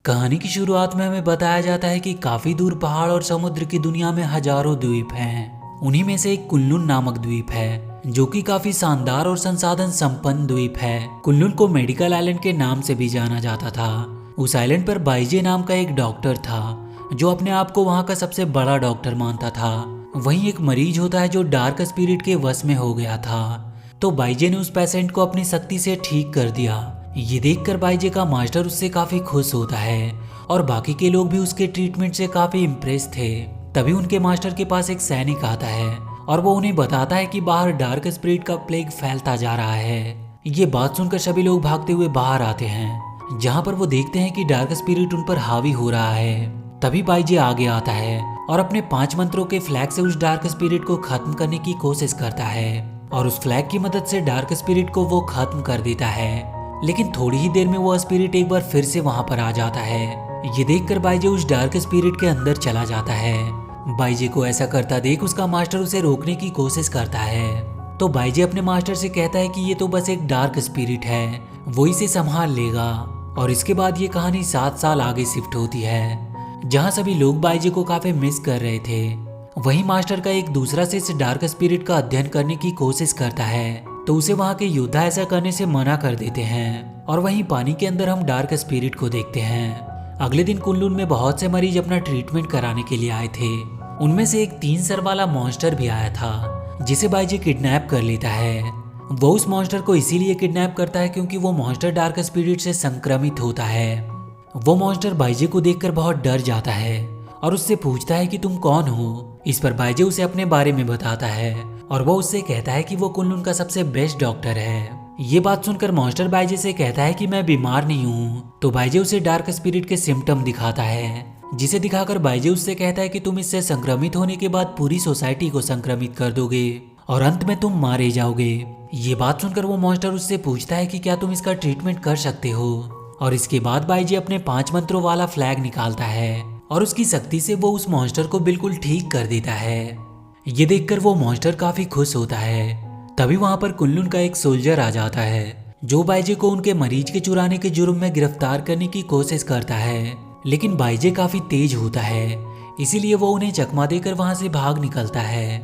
कहानी की शुरुआत में हमें बताया जाता है कि काफी दूर पहाड़ और समुद्र की दुनिया में हजारों द्वीप हैं। उन्हीं में से एक कुल्लून नामक द्वीप है जो कि काफी शानदार और संसाधन संपन्न द्वीप है। कुल्लून को मेडिकल आइलैंड के नाम से भी जाना जाता था। उस आइलैंड पर बाईजे नाम का एक डॉक्टर था जो अपने आप को वहाँ का सबसे बड़ा डॉक्टर मानता था। वहीं एक मरीज होता है जो डार्क स्पिरिट के वश में हो गया था, तो बाईजे ने उस पेशेंट को अपनी शक्ति से ठीक कर दिया। ये देखकर बाईजे का मास्टर उससे काफी खुश होता है और बाकी के लोग भी उसके ट्रीटमेंट से काफी इम्प्रेस थे। तभी उनके मास्टर के पास एक सैनिक आता है और वो उन्हें बताता है कि बाहर डार्क स्पिरिट का प्लेग फैलता जा रहा है। ये बात सुनकर सभी लोग भागते हुए बाहर आते हैं, जहाँ पर वो देखते हैं कि डार्क स्पिरिट उन पर हावी हो रहा है। तभी बाईजे आगे आता है और अपने 5 मंत्रों के फ्लैग से उस डार्क स्पिरिट को खत्म करने की कोशिश करता है और उस फ्लैग की मदद से डार्क स्पिरिट को वो खत्म कर देता है। लेकिन थोड़ी ही देर में वो स्पिरिट एक बार फिर से वहां पर आ जाता है। ये देखकर बाईजे उस डार्क स्पिरिट के अंदर चला जाता है। बाईजे को ऐसा करता देख उसका मास्टर उसे रोकने की कोशिश करता है, तो बाईजे अपने मास्टर से कहता है कि ये तो बस एक डार्क स्पिरिट है, वो इसे संभाल लेगा। और इसके बाद ये कहानी 7 साल आगे शिफ्ट होती है, जहाँ सभी लोग बाईजे को काफी मिस कर रहे थे। वहीं मास्टर का एक दूसरा शिष्य डार्क स्पिरिट का अध्ययन करने की कोशिश करता है, तो उसे वहाँ के योद्धा ऐसा करने से मना कर देते हैं। और वहीं पानी के अंदर हम डार्क स्पिरिट को देखते हैं। अगले दिन कुल्लून में बहुत से मरीज अपना ट्रीटमेंट कराने के लिए आए थे। उनमें से एक 3 सर वाला मॉन्स्टर भी आया था, जिसे बाईजे किडनैप कर लेता है। वो उस मॉन्स्टर को इसीलिए किडनैप करता है क्योंकि वो मॉन्स्टर डार्क स्पिरिट से संक्रमित होता है। वो मॉन्स्टर बाईजे को देखकर बहुत डर जाता है और उससे पूछता है कि तुम कौन हो। इस पर बाईजे उसे अपने बारे में बताता है और वो उससे कहता है कि वो कुल्लून का सबसे बेस्ट डॉक्टर है। ये बात सुनकर मॉन्स्टर बाईजे से कहता है कि मैं बीमार नहीं हूँ, तो बाईजे उसे डार्क स्पिरिट के सिम्टम दिखाता है, जिसे दिखाकर बाईजे उससे कहता है कि तुम इससे संक्रमित होने के बाद पूरी सोसाइटी को संक्रमित कर दोगे और अंत में तुम मारे जाओगे। ये बात सुनकर वो मॉन्स्टर उससे पूछता है कि क्या तुम इसका ट्रीटमेंट कर सकते हो। और इसके बाद बाईजे अपने 5 मंत्रों वाला फ्लैग निकालता है और उसकी शक्ति से वो उस मॉन्स्टर को बिल्कुल ठीक कर देता है। ये देखकर वो मॉन्स्टर काफी खुश होता है। तभी वहां पर कुल्लून का एक सोल्जर आ जाता है जो बाईजे को उनके मरीज के चुराने के जुर्म में गिरफ्तार करने की कोशिश करता है। लेकिन बाईजे काफी तेज होता है, इसीलिए वो उन्हें चकमा देकर वहां से भाग निकलता है।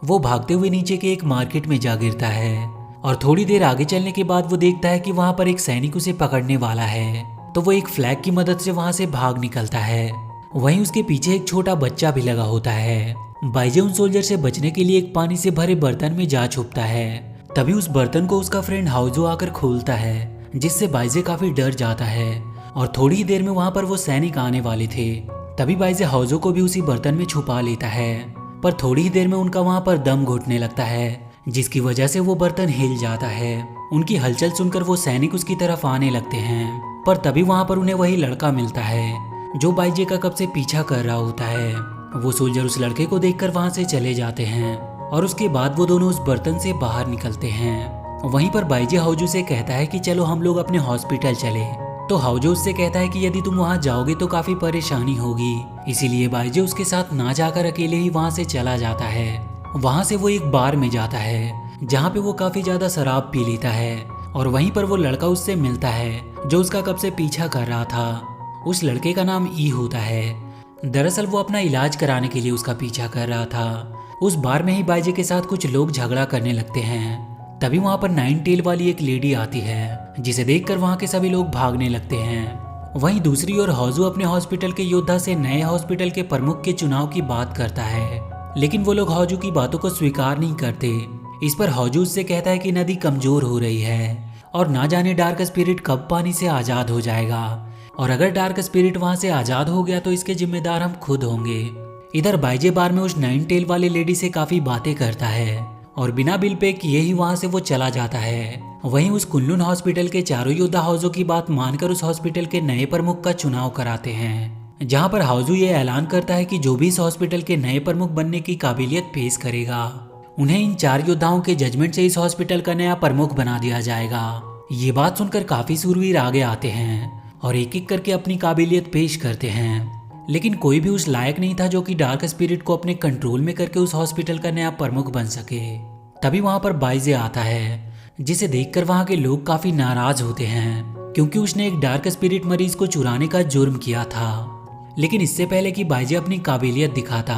वो भागते हुए नीचे के एक मार्केट में जा गिरता है और थोड़ी देर आगे चलने के बाद वो देखता है कि वहां पर एक सैनिक उसे पकड़ने वाला है, तो वो एक फ्लैग की मदद से वहां से भाग निकलता है। वहीं उसके पीछे एक छोटा बच्चा भी लगा होता है। बाईजे उन सोल्जर से बचने के लिए एक पानी से भरे बर्तन में जा छुपता है। तभी उस बर्तन को उसका फ्रेंड हाउजो आकर खोलता है, जिससे बाईजे काफी डर जाता है और थोड़ी ही देर में वहां पर वो सैनिक आने वाले थे। तभी बाईजे हाउजो को भी उसी बर्तन में छुपा लेता है, पर थोड़ी ही देर में उनका वहां पर दम घुटने लगता है, जिसकी वजह से वो बर्तन हिल जाता है। उनकी हलचल सुनकर वो सैनिक उसकी तरफ आने लगते हैं, पर तभी वहां पर उन्हें वही लड़का मिलता है जो बाईजे का कब से पीछा कर रहा होता है। वो सोल्जर उस लड़के को देखकर वहां से चले जाते हैं और उसके बाद वो दोनों उस बर्तन से बाहर निकलते हैं। वहीं पर बाईजे हाउजू से कहता है कि चलो हम लोग अपने हॉस्पिटल चले, तो हाउजू उससे कहता है कि यदि तुम वहां जाओगे तो काफी परेशानी होगी, इसीलिए बाईजे उसके साथ ना जाकर अकेले ही वहां से चला जाता है। वहां से वो एक बार में जाता है जहाँ पे वो काफी ज्यादा शराब पी लेता है और वहीं पर वो लड़का उससे मिलता है जो उसका कब से पीछा कर रहा था। उस लड़के का नाम ई होता है। दरअसल वो अपना इलाज कराने के लिए उसका पीछा कर रहा था। उस बार में ही बाईजे के साथ कुछ लोग झगड़ा करने लगते हैं। तभी वहां पर 9 टेल वाली एक लेडी आती है, जिसे देखकर वहां के सभी लोग भागने लगते हैं। वहीं दूसरी ओर हाउजू अपने हॉस्पिटल के योद्धा से नए हॉस्पिटल के प्रमुख के चुनाव की बात करता है, लेकिन वो लोग हाउजू की बातों को स्वीकार नहीं करते। इस पर हाउजू उससे कहता है कि नदी कमजोर हो रही है और ना जाने डार्क स्पिरिट कब पानी से आजाद हो जाएगा, और अगर डार्क स्पिरिट वहां से आजाद हो गया तो इसके जिम्मेदार हम खुद होंगे। इधर बाईजे बार में उस 9 टेल वाले लेडी से काफी बातें करता है और बिना बिल पे किए ही वहां से वो चला जाता है। वहीं उस कुल्लून हॉस्पिटल के चारों योद्धा हाउजू की बात मानकर उस हॉस्पिटल के नए प्रमुख का चुनाव कराते हैं, जहां पर हाउजू ये ऐलान करता है कि जो भी इस हॉस्पिटल के नए प्रमुख बनने की काबिलियत पेश करेगा, उन्हें इन 4 योद्धाओं के जजमेंट से इस हॉस्पिटल का नया प्रमुख बना दिया जाएगा। ये बात सुनकर काफी सूरवीर आगे आते हैं और एक एक करके अपनी काबिलियत पेश करते हैं, लेकिन कोई भी उस लायक नहीं था जो कि डार्क स्पिरिट को अपने कंट्रोल में करके उस हॉस्पिटल का नया प्रमुख बन सके। तभी वहां पर बाईजे आता है, जिसे देखकर वहां के लोग काफी नाराज होते हैं क्योंकि उसने एक डार्क स्पिरिट मरीज को चुराने का जुर्म किया था। लेकिन इससे पहले कि बाइजे अपनी काबिलियत दिखाता,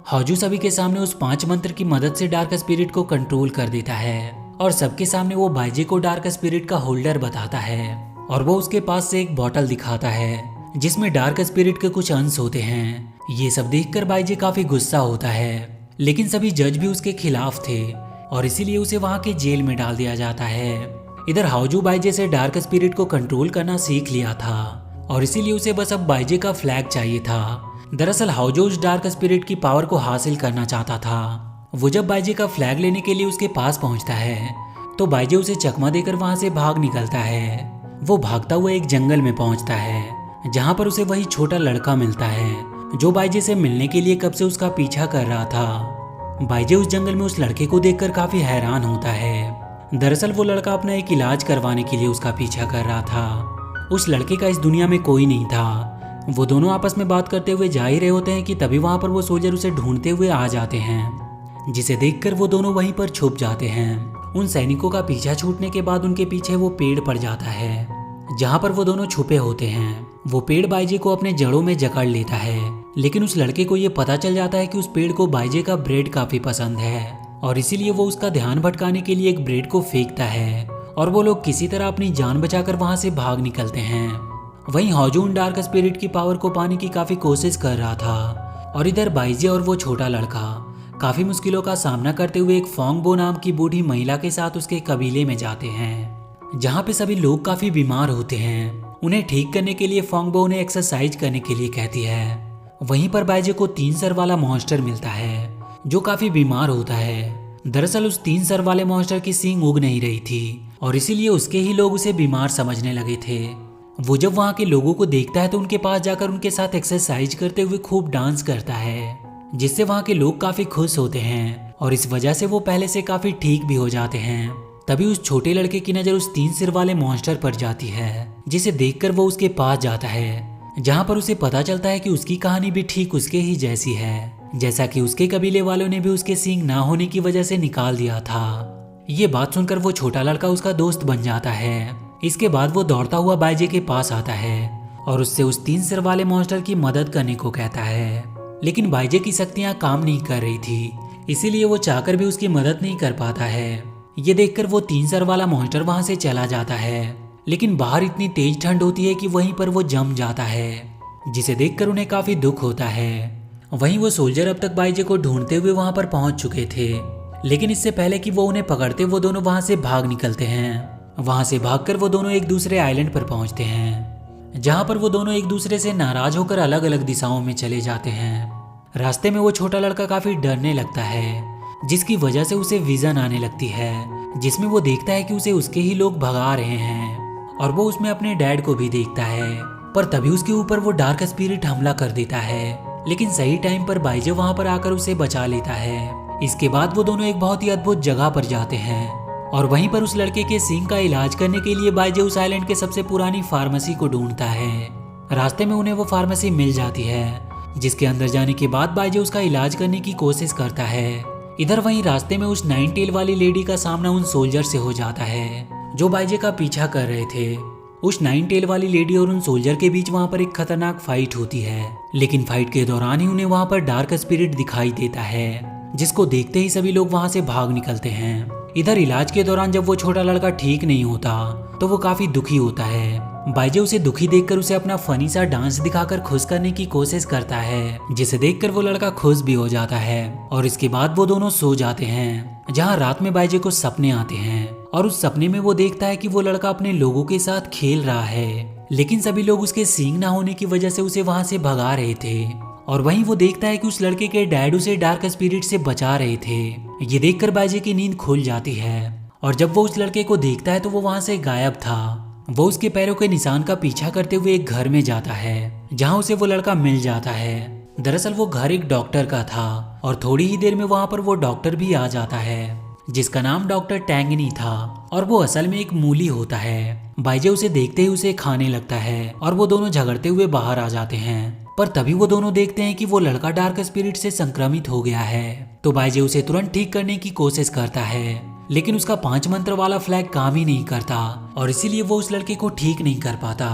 हाजू सभी के सामने उस 5 मंत्र की मदद से डार्क स्पिरिट को कंट्रोल कर देता है और सबके सामने वो बाइजे को डार्क स्पिरिट का होल्डर बताता है और वो उसके पास से एक बॉटल दिखाता है जिसमें डार्क स्पिरिट के कुछ अंश होते हैं। ये सब देखकर बाइजे काफी गुस्सा होता है, लेकिन सभी जज भी उसके खिलाफ थे और इसीलिए उसे वहां के जेल में डाल दिया जाता है। इधर हाजू बाइजे से डार्क स्पिरिट को कंट्रोल करना सीख लिया था और इसीलिए उसे बस अब बाइजे का फ्लैग चाहिए था। दरअसल हाजू उस डार्क स्पिरिट की पावर को हासिल करना चाहता था। वो जब बाइजे का फ्लैग लेने के लिए उसके पास पहुंचता है तो बाइजे उसे चकमा देकर वहां से भाग निकलता है। वो भागता हुआ एक जंगल में पहुंचता है जहां पर उसे वही छोटा लड़का मिलता है जो बाइजे से मिलने के लिए कब से उसका पीछा कर रहा था। बाइजे उस जंगल में उस लड़के को देखकर काफी हैरान होता है। दरअसल वो लड़का अपना एक इलाज करवाने के लिए उसका पीछा कर रहा था। उस लड़के का इस दुनिया में कोई नहीं था। वो दोनों आपस में बात करते हुए जा ही रहे होते हैं कि तभी वहां पर वो सोल्जर उसे ढूंढते हुए आ जाते हैं, जिसे देखकर वो दोनों वहीं पर छुप जाते हैं। उन सैनिकों का पीछा छूटने के बाद उनके पीछे वो पेड़ पड़ जाता है जहां पर वो दोनों छुपे होते हैं। वो पेड़ बाइजे को अपने जड़ों में जकड़ लेता है, लेकिन उस लड़के को ये पता चल जाता है कि उस पेड़ को बाइजे का ब्रेड काफी पसंद है और इसीलिए वो उसका ध्यान भटकाने के लिए एक ब्रेड को फेंकता है और वो लोग किसी तरह अपनी जान बचाकर वहां से भाग निकलते हैं। वहीं हाजू उन डार्क स्पिरिट की पावर को पाने की काफी कोशिश कर रहा था और इधर बाइजे और वो छोटा लड़का काफी मुश्किलों का सामना करते हुए एक फोंगबो नाम की बूढ़ी महिला के साथ उसके कबीले में जाते हैं जहाँ पे सभी लोग काफी बीमार होते हैं। उन्हें ठीक करने के लिए फोंगबो उन्हें एक्सरसाइज करने के लिए कहती है। वहीं पर बाइजे को 3 सर वाला मॉन्स्टर मिलता है जो काफी बीमार होता है। दरअसल उस 3 सर वाले मॉन्स्टर की सींग उग नहीं रही थी और इसीलिए उसके ही लोग उसे बीमार समझने लगे थे। वो जब वहाँ के लोगों को देखता है तो उनके पास जाकर उनके साथ एक्सरसाइज करते हुए खूब डांस करता है, जिससे वहाँ के लोग काफी खुश होते हैं और इस वजह से वो पहले से काफी ठीक भी हो जाते हैं। तभी उस छोटे लड़के की नजर उस 3 सिर वाले मॉन्स्टर पर जाती है, जिसे देखकर वो उसके पास जाता है, जहाँ पर उसे पता चलता है कि उसकी कहानी भी ठीक उसके ही जैसी है, जैसा कि उसके कबीले वालों ने भी उसके सींग ना होने की वजह से निकाल दिया था। ये बात सुनकर वो छोटा लड़का उसका दोस्त बन जाता है। इसके बाद वो दौड़ता हुआ बाइजे के पास आता है और उससे उस 3 सिर वाले मॉन्स्टर की मदद करने को कहता है, लेकिन बाइजे की शक्तियां काम नहीं कर रही थी, इसीलिए वो चाहकर भी उसकी मदद नहीं कर पाता है। ये देखकर वो 3 सर वाला मॉन्स्टर वहां से चला जाता है, लेकिन बाहर इतनी तेज ठंड होती है कि वहीं पर वो जम जाता है, जिसे देखकर उन्हें काफी दुख होता है। वहीं वो सोल्जर अब तक बाइजे को ढूंढते हुए वहां पर पहुंच चुके थे, लेकिन इससे पहले कि वो उन्हें पकड़ते वो दोनों वहां से भाग निकलते हैं। वहां से भागकर वो दोनों एक दूसरे आइलैंड पर पहुंचते हैं, जहां पर वो दोनों एक दूसरे से नाराज होकर अलग अलग दिशाओं में चले जाते हैं। रास्ते में वो छोटा लड़का काफी डरने लगता है, जिसकी वजह से उसे विजन आने लगती है, जिसमें वो देखता है कि उसे उसके ही लोग भगा रहे हैं और वो उसमें अपने डैड को भी देखता है। पर तभी उसके ऊपर वो डार्क स्पिरिट हमला कर देता है, लेकिन सही टाइम पर बाइजे वहां पर आकर उसे बचा लेता है। इसके बाद वो दोनों एक बहुत ही अद्भुत जगह पर जाते हैं और वहीं पर उस लड़के के सींग का इलाज करने के लिए बाइजे उस आइलैंड के सबसे पुरानी फार्मेसी को ढूंढता है। रास्ते में उन्हें वो फार्मेसी मिल जाती है, जिसके अंदर जाने के बाद बाइजे उसका इलाज करने की कोशिश करता है। इधर वहीं रास्ते में उस 9 टेल वाली लेडी का सामना उन सोल्जर से हो जाता है जो बाइजे का पीछा कर रहे थे। उस 9 टेल वाली लेडी और उन सोल्जर के बीच वहां पर एक खतरनाक फाइट होती है, लेकिन फाइट के दौरान ही उन्हें वहां पर डार्क स्पिरिट दिखाई देता है, जिसको देखते ही सभी लोग वहां से भाग निकलते हैं। इधर इलाज के दौरान जब वो छोटा लड़का ठीक नहीं होता तो वो काफी दुखी होता है। बाइजे उसे दुखी देखकर उसे अपना फनी सा डांस दिखाकर खुश करने की कोशिश करता है, जिसे देखकर वो लड़का खुश भी हो जाता है और इसके बाद वो दोनों सो जाते हैं, जहां रात में बाइजे को सपने आते हैं और उस सपने में वो देखता है कि वो लड़का अपने लोगों के साथ खेल रहा है, लेकिन सभी लोग उसके सींग ना होने की वजह से उसे वहां से भगा रहे थे। और वहीं वो देखता है कि उस लड़के के डैड उसे डार्क स्पिरिट से बचा रहे थे। ये देखकर बाइजे की नींद खुल जाती है और जब वो उस लड़के को देखता है तो वो वहां से गायब था। वो उसके पैरों के निशान का पीछा करते हुए एक घर में जाता है, जहां उसे वो लड़का मिल जाता है। दरअसल वो घर एक डॉक्टर का था और थोड़ी ही देर में वहां पर वो डॉक्टर भी आ जाता है, जिसका नाम डॉक्टर टैंगनी था और वो असल में एक मूली होता है। बाइजे उसे देखते ही उसे खाने लगता है और वो दोनों झगड़ते हुए बाहर आ जाते हैं। पर तभी वो दोनों देखते हैं कि वो लड़का डार्क स्पिरिट से संक्रमित हो गया है, तो बाइजे उसे तुरंत ठीक करने की कोशिश करता है। लेकिन उसका 5 मंत्र वाला फ्लैग काम ही नहीं करता और इसीलिए वो उस लड़के को ठीक नहीं कर पाता।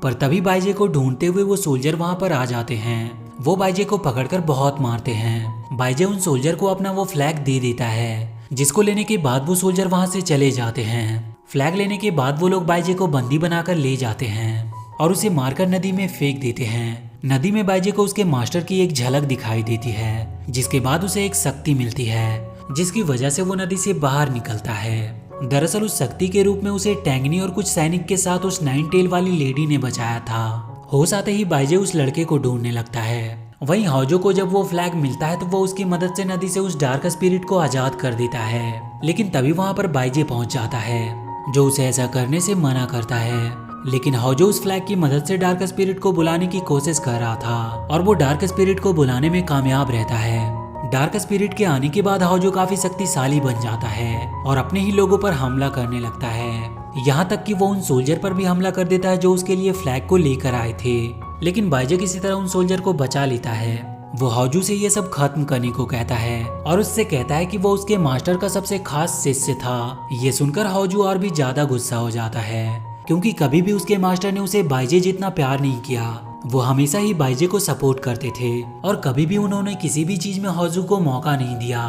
पर तभी बाइजे को ढूंढते हुए वो सोल्जर वहाँ पर आ जाते हैं। वो बाइजे को पकड़कर बहुत मारते हैं। बाइजे उन सोल्जर को अपना वो फ्लैग दे देता है, जिसको लेने के बाद वो सोल्जर वहाँ से चले जाते हैं। फ्लैग लेने के बाद वो लोग बाइजे को बंदी बनाकर ले जाते हैं और उसे मारकर नदी में फेंक देते हैं। नदी में बाइजे को उसके मास्टर की एक झलक दिखाई देती है, जिसके बाद उसे एक शक्ति मिलती है, जिसकी वजह से वो नदी से बाहर निकलता है। दरअसल उस शक्ति के रूप में उसे टैंगनी और कुछ सैनिक के साथ उस 9 टेल वाली लेडी ने बचाया था। होश आते ही बाइजे उस लड़के को ढूंढने लगता है। वहीं हाउजो को जब वो फ्लैग मिलता है तो वो उसकी मदद से नदी से उस डार्क स्पिरिट को आजाद कर देता है। लेकिन तभी वहाँ पर बाइजे पहुंच जाता है, जो उसे ऐसा करने से मना करता है। लेकिन हाउजो उस फ्लैग की मदद से डार्क स्पिरिट को बुलाने की कोशिश कर रहा था और वो डार्क स्पिरिट को बुलाने में कामयाब रहता है। डार्क स्पिरिट के आने के बाद हाउजो काफी शक्तिशाली बन जाता है और अपने ही लोगों पर हमला करने लगता है। यहाँ तक कि वो उन सोल्जर पर भी हमला कर देता है जो उसके लिए फ्लैग को लेकर आए थे। लेकिन बाइजे किसी तरह उन सोल्जर को बचा लेता है। वो हाउजू से ये सब खत्म करने को कहता है और उससे कहता है कि वो उसके मास्टर का सबसे खास शिष्य था। ये सुनकर हाउजू और भी ज्यादा गुस्सा हो जाता है, क्योंकि कभी भी उसके मास्टर ने उसे बाइजे जितना प्यार नहीं किया। वो हमेशा ही बाइजे को सपोर्ट करते थे और कभी भी उन्होंने किसी भी चीज में हाउजू को मौका नहीं दिया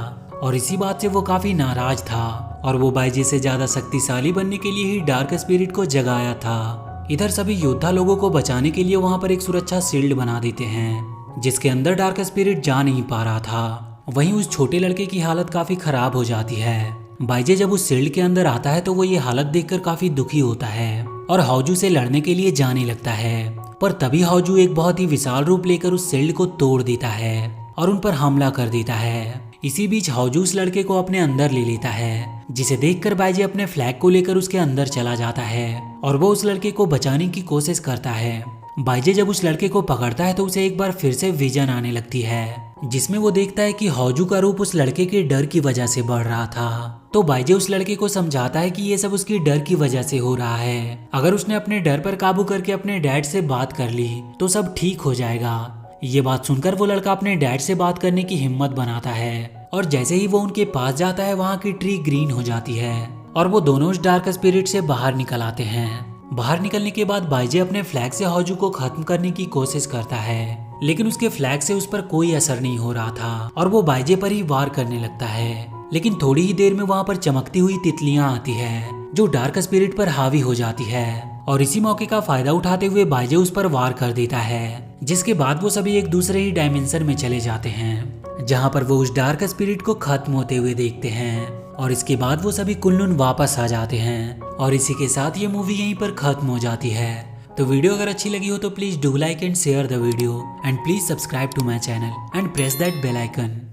और इसी बात से वो काफी नाराज था और वो बाइजे से ज्यादा शक्तिशाली बनने के लिए ही डार्क स्पिरिट को जगाया था। इधर सभी योद्धा लोगों को बचाने के लिए वहाँ पर एक सुरक्षा शील्ड बना देते हैं, जिसके अंदर डार्क स्पिरिट जा नहीं पा रहा था। वहीं उस छोटे लड़के की हालत काफी खराब हो जाती है। बाइजे जब उस शील्ड के अंदर आता है तो वो ये हालत देखकर काफी दुखी होता है और हाउजू से लड़ने के लिए जाने लगता है। पर तभी हाउजू एक बहुत ही विशाल रूप लेकर उस शील्ड को तोड़ देता है और उन पर हमला कर देता है। इसी बीच हाउजू उस लड़के को अपने अंदर ले लेता है, जिसे देखकर बाइजे अपने फ्लैग को लेकर उसके अंदर चला जाता है और वो उस लड़के को बचाने की कोशिश करता है। बाइजे जब उस लड़के को पकड़ता है तो उसे एक बार फिर से विजन आने लगती है, जिसमें वो देखता है कि हाउजू का रूप उस लड़के के डर की वजह से बढ़ रहा था। तो बाइजे उस लड़के को समझाता है कि ये सब उसकी डर की वजह से हो रहा है। अगर उसने अपने डर पर काबू करके अपने डैड से बात कर ली तो सब ठीक हो जाएगा। ये बात सुनकर वो लड़का अपने डैड से बात करने की हिम्मत बनाता है और जैसे ही वो उनके पास जाता है वहाँ की ट्री ग्रीन हो जाती है और वो दोनों उस डार्क स्पिरिट से बाहर निकल आते हैं। बाहर निकलने के बाद बाइजे अपने फ्लैग से हाउजू को खत्म करने की कोशिश करता है, लेकिन उसके फ्लैग से उस पर कोई असर नहीं हो रहा था और वो बाइजे पर ही वार करने लगता है। लेकिन थोड़ी ही देर में वहाँ पर चमकती हुई तितलियां आती है जो डार्क स्पिरिट पर हावी हो जाती है और इसी मौके का फायदा उठाते हुए बाइजे उस पर वार कर देता है, जिसके बाद वो सभी एक दूसरे ही डायमेंशन में चले जाते हैं, जहाँ पर वो उस डार्क स्पिरिट को खत्म होते हुए देखते हैं और इसके बाद वो सभी कुल्लून वापस आ जाते हैं और इसी के साथ ये मूवी यहीं पर खत्म हो जाती है। तो वीडियो अगर अच्छी लगी हो तो please do like and share the video and please subscribe to my channel and press that bell icon.